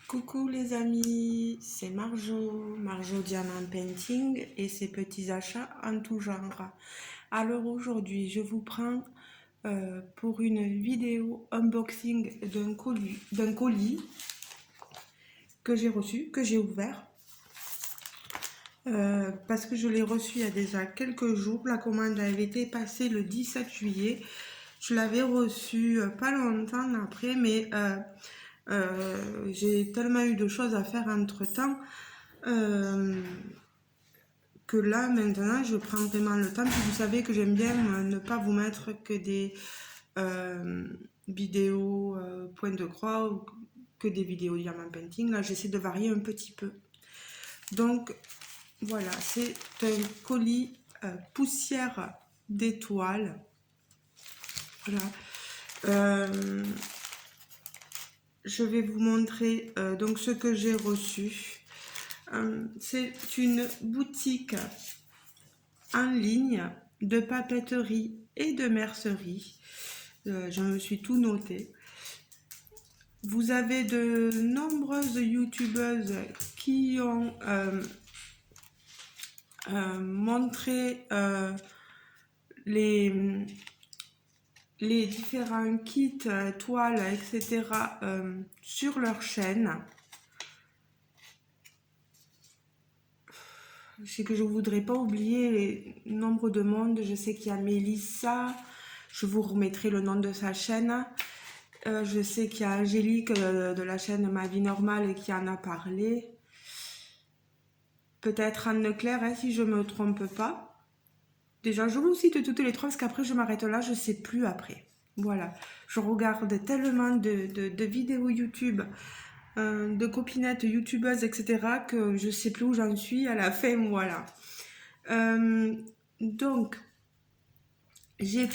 Coucou les amis, c'est Marjo Diamant Painting et ses petits achats en tout genre. Alors aujourd'hui, je vous prends pour une vidéo unboxing d'un colis que j'ai reçu, que j'ai ouvert. Parce que je l'ai reçu il y a déjà quelques jours. La commande avait été passée le 17 juillet. Je l'avais reçu pas longtemps après, mais j'ai tellement eu de choses à faire entre-temps que là, maintenant, je prends vraiment le temps. Puis vous savez que j'aime bien ne pas vous mettre que des euh, vidéos point de croix ou que des vidéos diamant painting. Là, j'essaie de varier un petit peu. Donc, voilà, c'est un colis poussière d'étoiles. Voilà. Je vais vous montrer donc ce que j'ai reçu. C'est une boutique en ligne de papeterie et de mercerie. Je me suis tout noté. Vous avez de nombreuses youtubeuses qui ont montré les différents kits, toiles, etc. Sur leur chaîne. Je sais que je ne voudrais pas oublier les nombres de monde. Je sais qu'il y a Mélissa. Je vous remettrai le nom de sa chaîne. Je sais qu'il y a Angélique de la chaîne Ma Vie Normale qui en a parlé. Peut-être Anne-Claire, hein, si je ne me trompe pas. Déjà, je vous cite toutes les trois parce qu'après, je m'arrête là. Je ne sais plus après. Voilà. Je regarde tellement de vidéos YouTube, de copinettes youtubeuses, etc. que je ne sais plus où j'en suis à la fin. Voilà. Donc, j'ai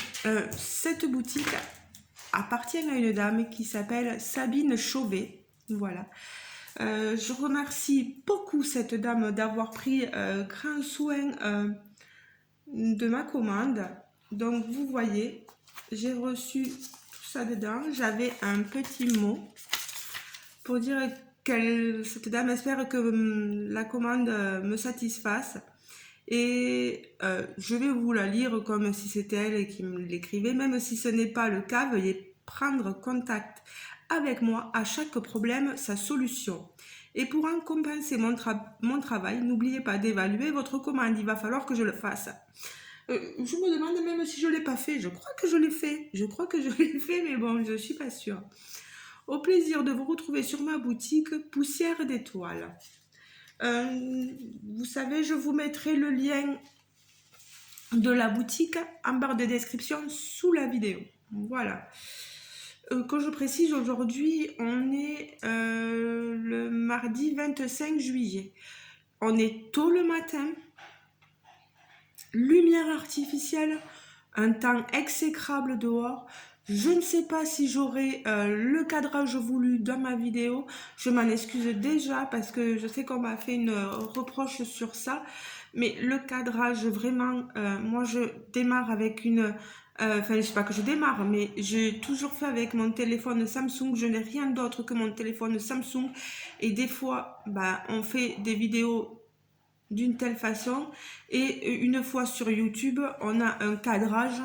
cette boutique appartient à une dame qui s'appelle Sabine Chauvet. Voilà. Je remercie beaucoup cette dame d'avoir pris grand soin de ma commande. Donc, vous voyez, j'ai reçu tout ça dedans. J'avais un petit mot pour dire que cette dame espère que la commande me satisfasse. Et je vais vous la lire comme si c'était elle qui me l'écrivait. Même si ce n'est pas le cas, veuillez prendre contact avec moi à chaque problème, sa solution. Et pour en compenser mon travail, n'oubliez pas d'évaluer votre commande. Il va falloir que je le fasse. Je me demande même si je ne l'ai pas fait. Je crois que je l'ai fait. Je crois que je l'ai fait, mais bon, je ne suis pas sûre. Au plaisir de vous retrouver sur ma boutique Poussière d'étoiles. Vous savez, je vous mettrai le lien de la boutique en barre de description sous la vidéo. Voilà. Quand je précise, aujourd'hui, on est le mardi 25 juillet. On est tôt le matin. Lumière artificielle, un temps exécrable dehors. Je ne sais pas si j'aurai le cadrage voulu dans ma vidéo. Je m'en excuse déjà parce que je sais qu'on m'a fait une reproche sur ça. Mais le cadrage, vraiment, moi je démarre avec une... Enfin, je sais pas que je démarre, mais j'ai toujours fait avec mon téléphone Samsung. Je n'ai rien d'autre que mon téléphone Samsung. Et des fois, bah, on fait des vidéos d'une telle façon et une fois sur YouTube on a un cadrage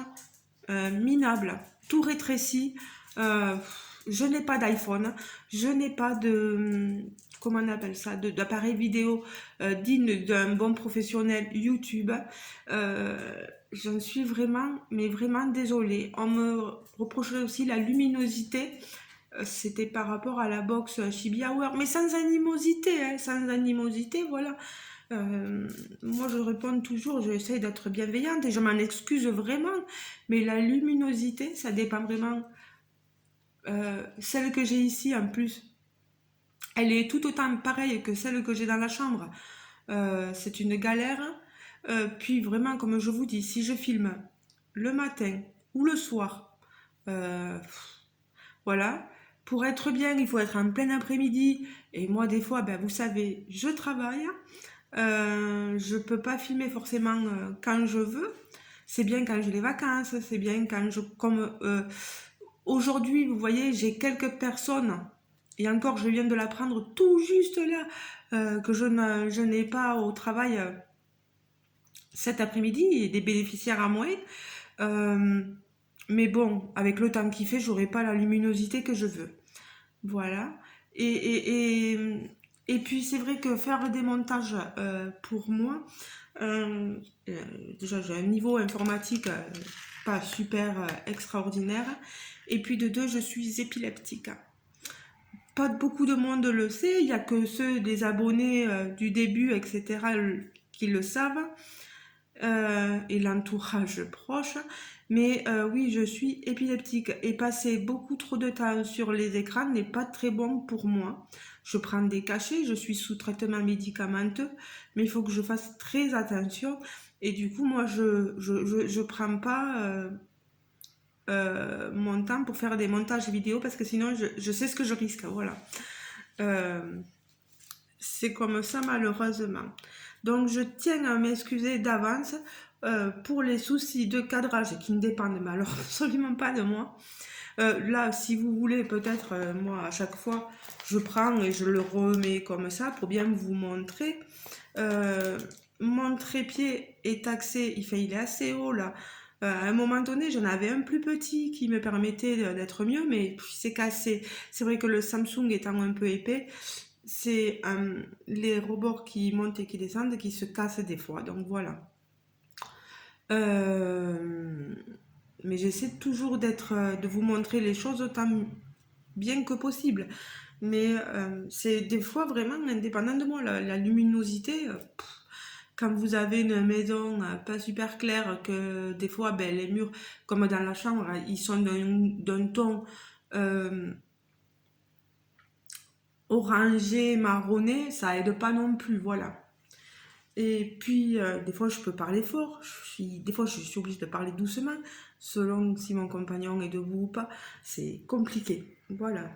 minable, tout rétréci. Je n'ai pas d'iPhone, je n'ai pas de, comment on appelle ça, d'appareil vidéo digne d'un bon professionnel YouTube. J'en suis vraiment, mais vraiment désolée. On me reprocherait aussi la luminosité. C'était par rapport à la box Chibi Hour, mais sans animosité, hein, sans animosité, voilà. Moi je réponds toujours, j'essaie d'être bienveillante et je m'en excuse vraiment, mais la luminosité, ça dépend vraiment. Celle que j'ai ici en plus, elle est tout autant pareille que celle que j'ai dans la chambre. C'est une galère. Puis vraiment, comme je vous dis, si je filme le matin ou le soir, euh, voilà. Pour être bien, il faut être en plein après-midi. Et moi, des fois, ben, vous savez, je travaille. Je peux pas filmer forcément quand je veux. C'est bien quand j'ai les vacances, c'est bien quand je... Comme aujourd'hui, vous voyez, j'ai quelques personnes Et encore, je viens de la prendre tout juste là, que je n'ai pas au travail cet après-midi, et des bénéficiaires à moi. Euh, mais bon, avec le temps qu'il fait, j'aurai pas la luminosité que je veux. Voilà. Et, et, et, et puis c'est vrai que faire des montages pour moi, euh, euh, déjà j'ai un niveau informatique pas super extraordinaire. Et puis de deux, je suis épileptique. Pas beaucoup de monde le sait, il n'y a que ceux des abonnés du début, etc., qui le savent, et l'entourage proche. Mais oui, je suis épileptique et passer beaucoup trop de temps sur les écrans n'est pas très bon pour moi. Je prends des cachets, je suis sous traitement médicamenteux, mais il faut que je fasse très attention. Et du coup, moi, je prends pas mon temps pour faire des montages vidéo parce que sinon, je sais ce que je risque. Voilà. Euh, c'est comme ça malheureusement. Donc je tiens à m'excuser d'avance pour les soucis de cadrage qui ne dépendent malheureusement absolument pas de moi. Là, si vous voulez, peut-être, moi, à chaque fois, je prends et je le remets comme ça pour bien vous montrer. Euh, Mon trépied est axé, il est assez haut là. À un moment donné, j'en avais un plus petit qui me permettait d'être mieux, mais puis c'est cassé. C'est vrai que le Samsung étant un peu épais, c'est les rebords qui montent et qui descendent qui se cassent des fois. Donc voilà. Euh, mais j'essaie toujours de vous montrer les choses autant bien que possible. Mais c'est des fois vraiment indépendant de moi. La luminosité, quand vous avez une maison pas super claire, que des fois ben, les murs, comme dans la chambre, ils sont d'un ton euh, orangé, marronné, ça aide pas non plus. Voilà. Et puis, des fois, je peux parler fort. Des fois, je suis obligée de parler doucement, selon si mon compagnon est debout ou pas. C'est compliqué. Voilà.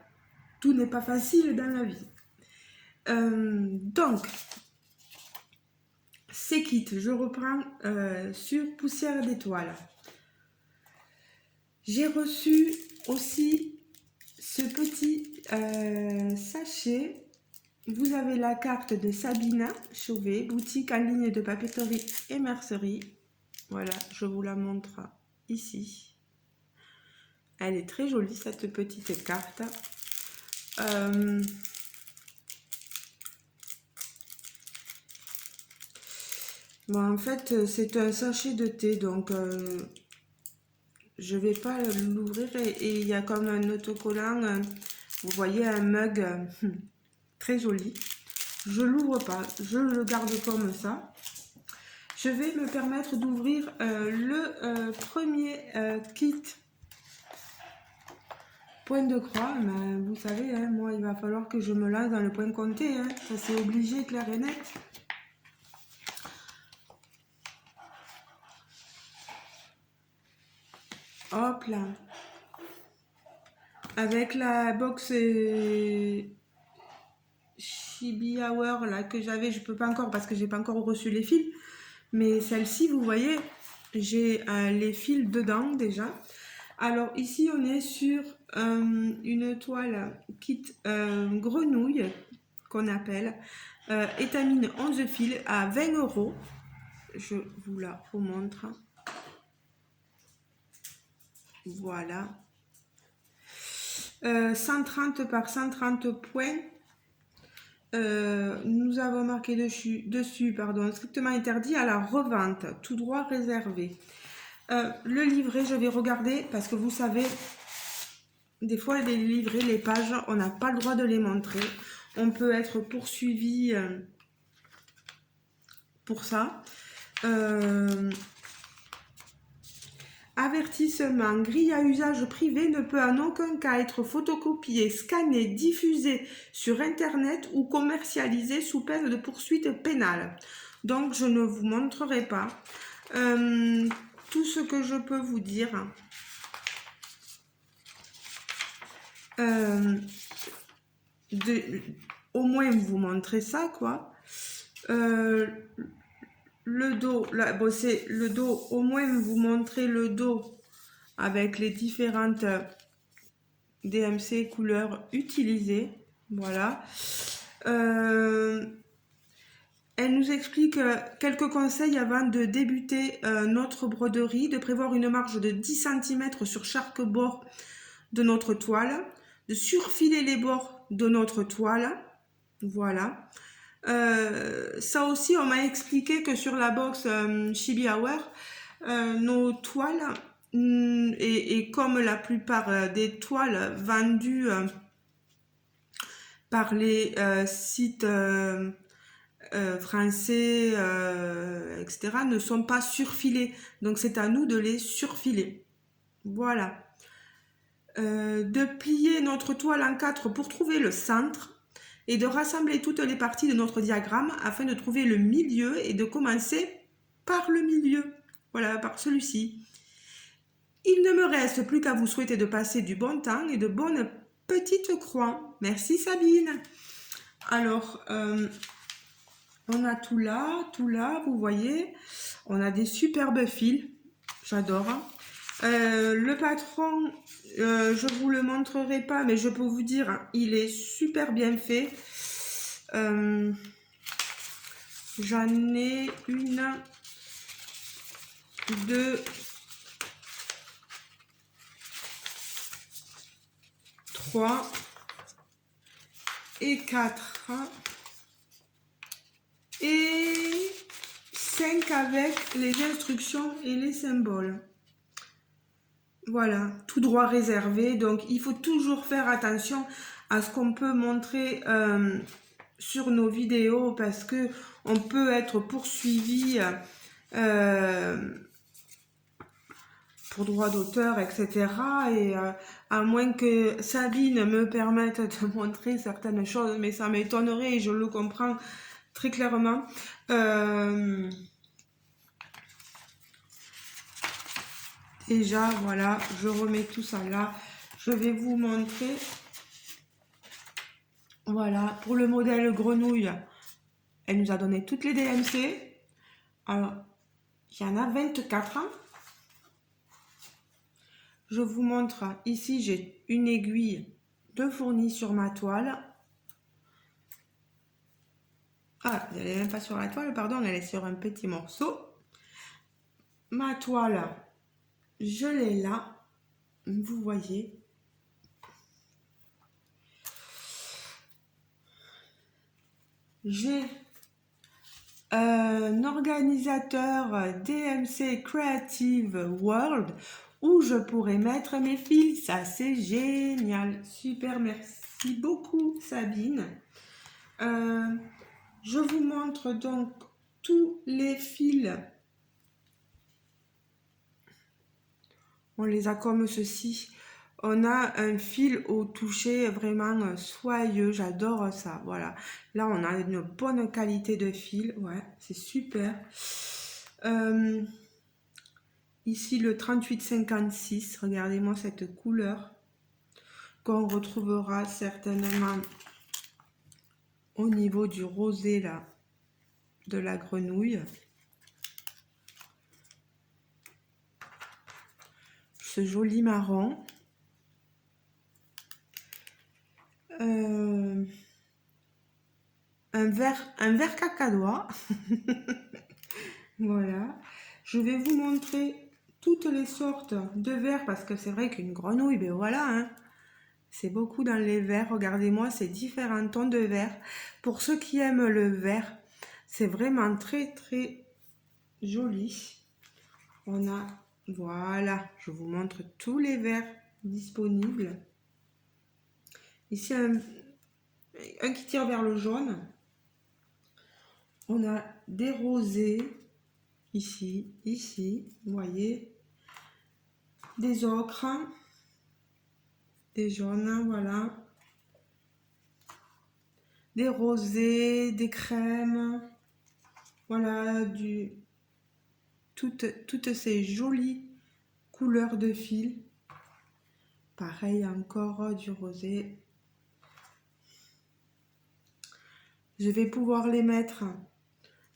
Tout n'est pas facile dans la vie. Donc, c'est quitte. Je reprends sur Poussière d'étoiles. J'ai reçu aussi ce petit sachet. Vous avez la carte de Sabina Chauvet, boutique en ligne de papeterie et mercerie. Voilà, je vous la montre ici. Elle est très jolie cette petite carte. Bon, en fait, c'est un sachet de thé, donc je vais pas l'ouvrir et il y a comme un autocollant. Vous voyez un mug très joli. Je l'ouvre pas, je le garde comme ça. Je vais me permettre d'ouvrir le premier kit point de croix. Mais vous savez, hein, moi, il va falloir que je me lance dans le point compté. Hein. Ça, c'est obligé, clair et net. Hop là. Avec la box Chibi Hour là, que j'avais, je peux pas encore parce que j'ai pas encore reçu les fils. Mais celle-ci, vous voyez, j'ai les fils dedans déjà. Alors ici, on est sur une toile kit grenouille qu'on appelle étamine 11 fils à 20 €. Je vous la remontre. Voilà. 130 par 130 points. Nous avons marqué dessus, strictement interdit à la revente, tout droit réservé. Le livret, je vais regarder parce que vous savez, des fois les livrets, les pages, on n'a pas le droit de les montrer. On peut être poursuivi pour ça. Avertissement, grille à usage privé ne peut en aucun cas être photocopiée, scannée, diffusée sur Internet ou commercialisée sous peine de poursuite pénale. Donc, je ne vous montrerai pas. Tout ce que je peux vous dire, au moins vous montrer ça, quoi. Le dos, là, bon, c'est le dos, au moins vous montrer le dos avec les différentes DMC couleurs utilisées. Voilà. Elle nous explique quelques conseils avant de débuter notre broderie, de prévoir une marge de 10 cm sur chaque bord de notre toile, de surfiler les bords de notre toile. Voilà. Ça aussi, on m'a expliqué que sur la box Chibi Hour, nos toiles, et comme la plupart des toiles vendues par les sites français, etc., ne sont pas surfilées. Donc c'est à nous de les surfiler. Voilà. De plier notre toile en quatre pour trouver le centre et de rassembler toutes les parties de notre diagramme afin de trouver le milieu et de commencer par le milieu. Voilà, par celui-ci. Il ne me reste plus qu'à vous souhaiter de passer du bon temps et de bonnes petites croix. Merci Sabine. Alors, on a tout là, vous voyez. On a des superbes fils. J'adore. Le patron, je vous le montrerai pas, mais je peux vous dire, il est super bien fait. J'en ai une, deux, trois et quatre et 5 avec les instructions et les symboles. Voilà, tout droit réservé. Donc, il faut toujours faire attention à ce qu'on peut montrer sur nos vidéos parce que on peut être poursuivi pour droit d'auteur, etc. Et à moins que Sabine me permette de montrer certaines choses, mais ça m'étonnerait et je le comprends très clairement. Déjà, voilà, je remets tout ça là. Je vais vous montrer. Voilà, pour le modèle grenouille, elle nous a donné toutes les DMC. Alors, il y en a 24. Je vous montre, ici j'ai une aiguille de fournie sur ma toile. Ah, elle n'est même pas sur la toile, pardon, elle est sur un petit morceau. Ma toile, je l'ai là, vous voyez. J'ai un organisateur DMC Creative World où je pourrais mettre mes fils. Ça, c'est génial. Super, merci beaucoup, Sabine. Je vous montre donc tous les fils. On les a comme ceci. On a un fil au toucher vraiment soyeux. J'adore ça. Voilà. Là, on a une bonne qualité de fil. Ouais, c'est super. Ici, le 3856. Regardez-moi cette couleur qu'on retrouvera certainement au niveau du rosé là de la grenouille. Ce joli marron. Un vert cacadois. Voilà. Je vais vous montrer toutes les sortes de verts parce que c'est vrai qu'une grenouille, ben voilà, hein, c'est beaucoup dans les verts. Regardez-moi ces différents tons de vert. Pour ceux qui aiment le vert, c'est vraiment très très joli. On a, voilà, je vous montre tous les verts disponibles. Ici, un qui tire vers le jaune. On a des rosés, ici, vous voyez. Des ocres, des jaunes, voilà. Des rosés, des crèmes. Voilà, toutes ces jolies couleurs de fil. Pareil, encore du rosé. Je vais pouvoir les mettre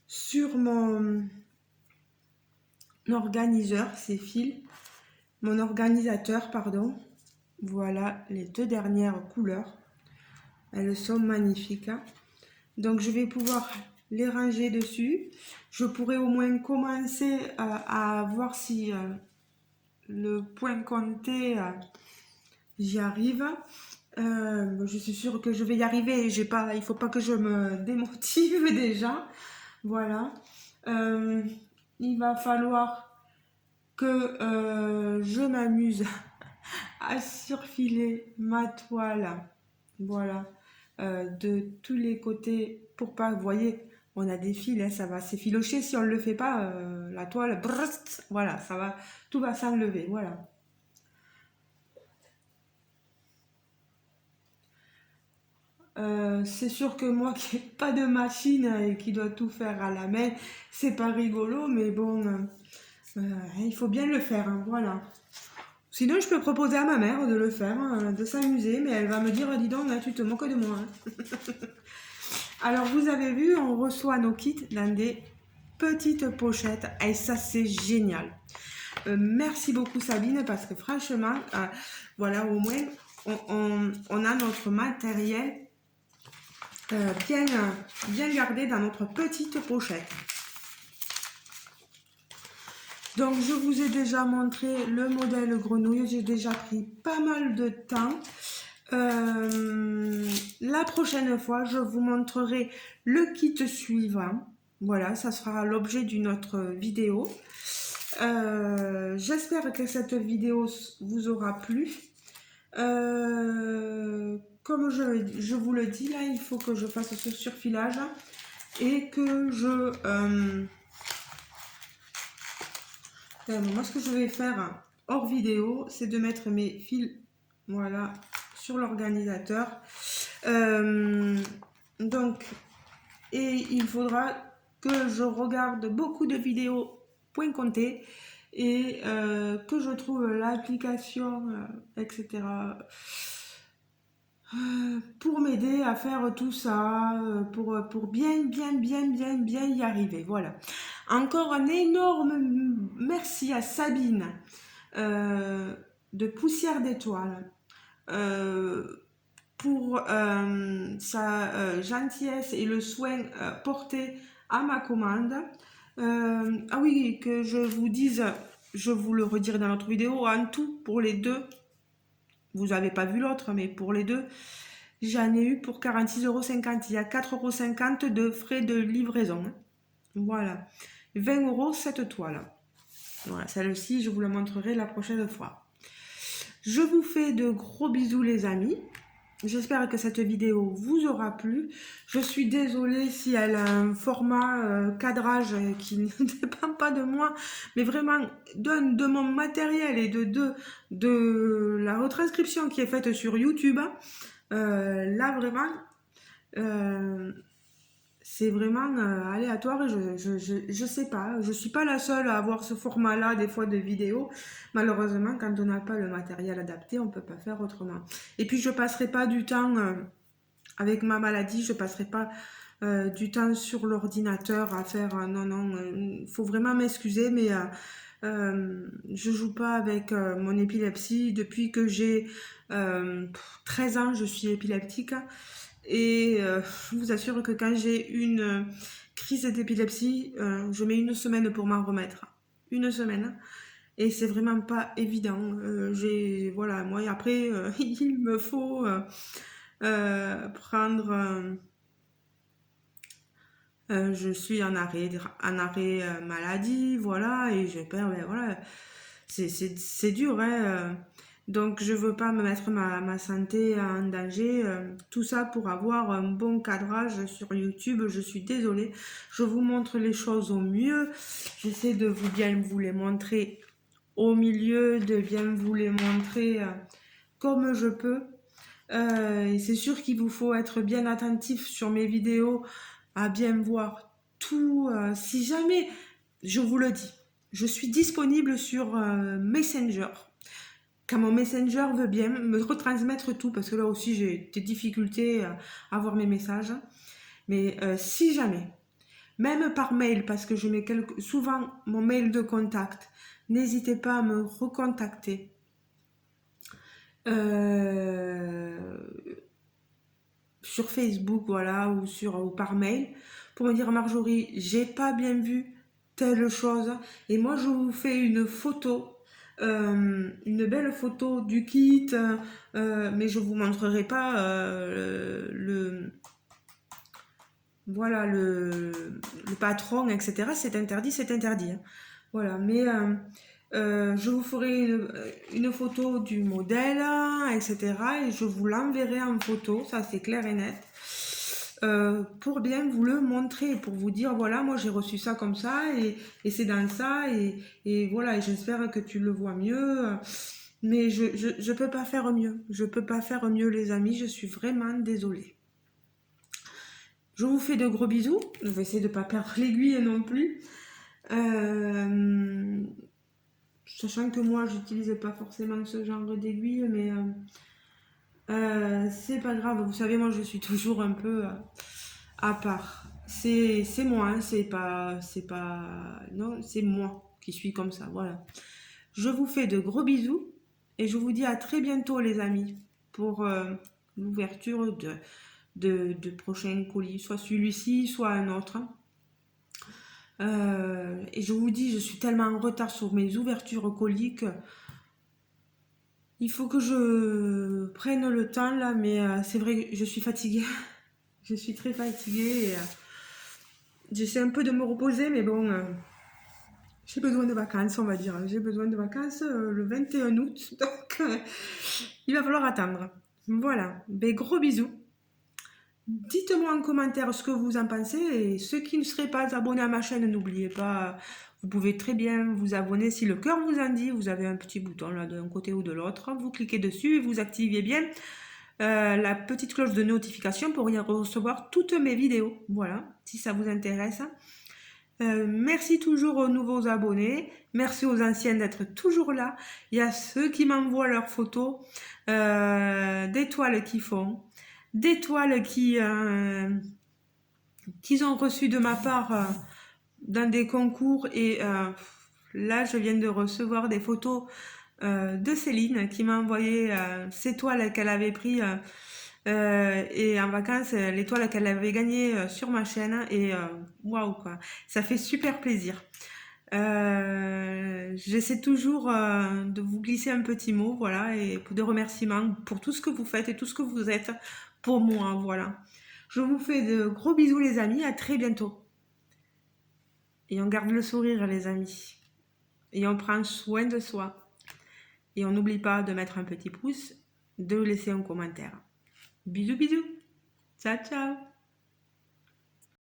sur mon organiseur, ces fils. Mon organisateur, pardon. Voilà les deux dernières couleurs. Elles sont magnifiques, hein. Donc je vais pouvoir les ranger dessus. Je pourrais au moins commencer à voir si le point compté, j'y arrive. Je suis sûre que je vais y arriver. Il faut pas que je me démotive déjà. Voilà. Il va falloir que je m'amuse à surfiler ma toile. Voilà. De tous les côtés pour pas, vous voyez, on a des fils, hein, ça va s'effilocher si on ne le fait pas, la toile, brrrt, voilà, ça va, tout va s'enlever, voilà. C'est sûr que moi qui n'ai pas de machine et qui dois tout faire à la main, c'est pas rigolo, mais bon, il faut bien le faire, hein, voilà. Sinon, je peux proposer à ma mère de le faire, de s'amuser, mais elle va me dire, dis donc, là, tu te moques de moi, hein. Alors, vous avez vu, on reçoit nos kits dans des petites pochettes et ça, c'est génial. Merci beaucoup Sabine parce que franchement, voilà, au moins, on a notre matériel bien gardé dans notre petite pochette. Donc, je vous ai déjà montré le modèle grenouille. J'ai déjà pris pas mal de temps. La prochaine fois, je vous montrerai le kit suivant. Voilà, ça sera l'objet d'une autre vidéo. J'espère que cette vidéo vous aura plu. Comme je vous le dis, là, il faut que je fasse ce surfilage et que moi, ce que je vais faire hors vidéo, c'est de mettre mes fils, voilà, sur l'organisateur. Donc, et il faudra que je regarde beaucoup de vidéos point compté et que je trouve l'application, etc. Pour m'aider à faire tout ça, pour bien y arriver. Voilà. Encore un énorme merci à Sabine de Poussière d'étoiles pour sa gentillesse et le soin porté à ma commande. Ah oui, que je vous dise, je vous le redirai dans notre vidéo, en tout pour les deux, vous n'avez pas vu l'autre, mais pour les deux, j'en ai eu pour 46,50 €. Il y a 4,50 € de frais de livraison. Voilà. 20 € cette toile. Voilà, celle-ci, je vous la montrerai la prochaine fois. Je vous fais de gros bisous les amis. J'espère que cette vidéo vous aura plu. Je suis désolée si elle a un format cadrage qui ne dépend pas de moi, mais vraiment de mon matériel et de la retranscription qui est faite sur YouTube. Là vraiment, c'est vraiment aléatoire et je sais pas, je suis pas la seule à avoir ce format là des fois de vidéo. Malheureusement, quand on n'a pas le matériel adapté, on peut pas faire autrement. Et puis je passerai pas du temps avec ma maladie, je passerai pas du temps sur l'ordinateur à faire non, faut vraiment m'excuser, mais je joue pas avec mon épilepsie depuis que j'ai 13 ans, je suis épileptique. Et je vous assure que quand j'ai une crise d'épilepsie, je mets une semaine pour m'en remettre. Une semaine. Et c'est vraiment pas évident. Voilà, moi après, il me faut prendre. Je suis en arrêt maladie, voilà, et je perds, ben voilà, c'est dur, hein. Donc je veux pas me mettre ma santé en danger, tout ça pour avoir un bon cadrage sur YouTube. Je suis désolée, je vous montre les choses au mieux, j'essaie de bien vous les montrer au milieu, de bien vous les montrer comme je peux. Et c'est sûr qu'il vous faut être bien attentif sur mes vidéos, à bien voir tout. Si jamais, je vous le dis, je suis disponible sur Messenger. Quand mon Messenger veut bien me retransmettre tout, parce que là aussi j'ai des difficultés à voir mes messages. Mais si jamais, même par mail, parce que je mets souvent mon mail de contact, n'hésitez pas à me recontacter. sur Facebook, voilà, ou par mail, pour me dire Marjorie, j'ai pas bien vu telle chose. Et moi, je vous fais une photo, une belle photo du kit, mais je vous montrerai pas voilà, le patron, etc. C'est interdit, c'est interdit, hein. Voilà, mais je vous ferai une photo du modèle, etc. Et je vous l'enverrai en photo, ça c'est clair et net, pour bien vous le montrer, pour vous dire, voilà, moi j'ai reçu ça comme ça, et c'est dans ça, et voilà, et j'espère que tu le vois mieux. Mais je peux pas faire mieux. Je peux pas faire mieux, les amis, je suis vraiment désolée. Je vous fais de gros bisous. Je vais essayer de ne pas perdre l'aiguille non plus. Sachant que moi, j'utilise pas forcément ce genre d'aiguille, mais c'est pas grave. Vous savez, moi, je suis toujours un peu à part. C'est moi, hein, non, c'est moi qui suis comme ça. Voilà. Je vous fais de gros bisous et je vous dis à très bientôt, les amis, pour l'ouverture de prochains colis, soit celui-ci, soit un autre. Et je vous dis, je suis tellement en retard sur mes ouvertures colis que il faut que je prenne le temps là, mais c'est vrai que je suis fatiguée. Je suis très fatiguée et j'essaie un peu de me reposer, mais bon, j'ai besoin de vacances, on va dire. J'ai besoin de vacances le 21 août, donc il va falloir attendre. Voilà, ben, gros bisous. Dites-moi en commentaire ce que vous en pensez, et ceux qui ne seraient pas abonnés à ma chaîne, n'oubliez pas, vous pouvez très bien vous abonner si le cœur vous en dit. Vous avez un petit bouton là d'un côté ou de l'autre, vous cliquez dessus et vous activez bien la petite cloche de notification pour y recevoir toutes mes vidéos. Voilà, si ça vous intéresse. Merci toujours aux nouveaux abonnés, merci aux anciens d'être toujours là. Il y a ceux qui m'envoient leurs photos d'étoiles qui font, d'étoiles qu'ils ont reçues de ma part dans des concours, et là je viens de recevoir des photos de Céline qui m'a envoyé ces toiles qu'elle avait pris et en vacances, l'étoile qu'elle avait gagnée sur ma chaîne, et waouh quoi, ça fait super plaisir. J'essaie toujours de vous glisser un petit mot, voilà, et de remerciements pour tout ce que vous faites et tout ce que vous êtes pour moi, voilà. Je vous fais de gros bisous, les amis, à très bientôt. Et on garde le sourire, les amis. Et on prend soin de soi. Et on n'oublie pas de mettre un petit pouce, de laisser un commentaire. Bisous, bisous. Ciao, ciao.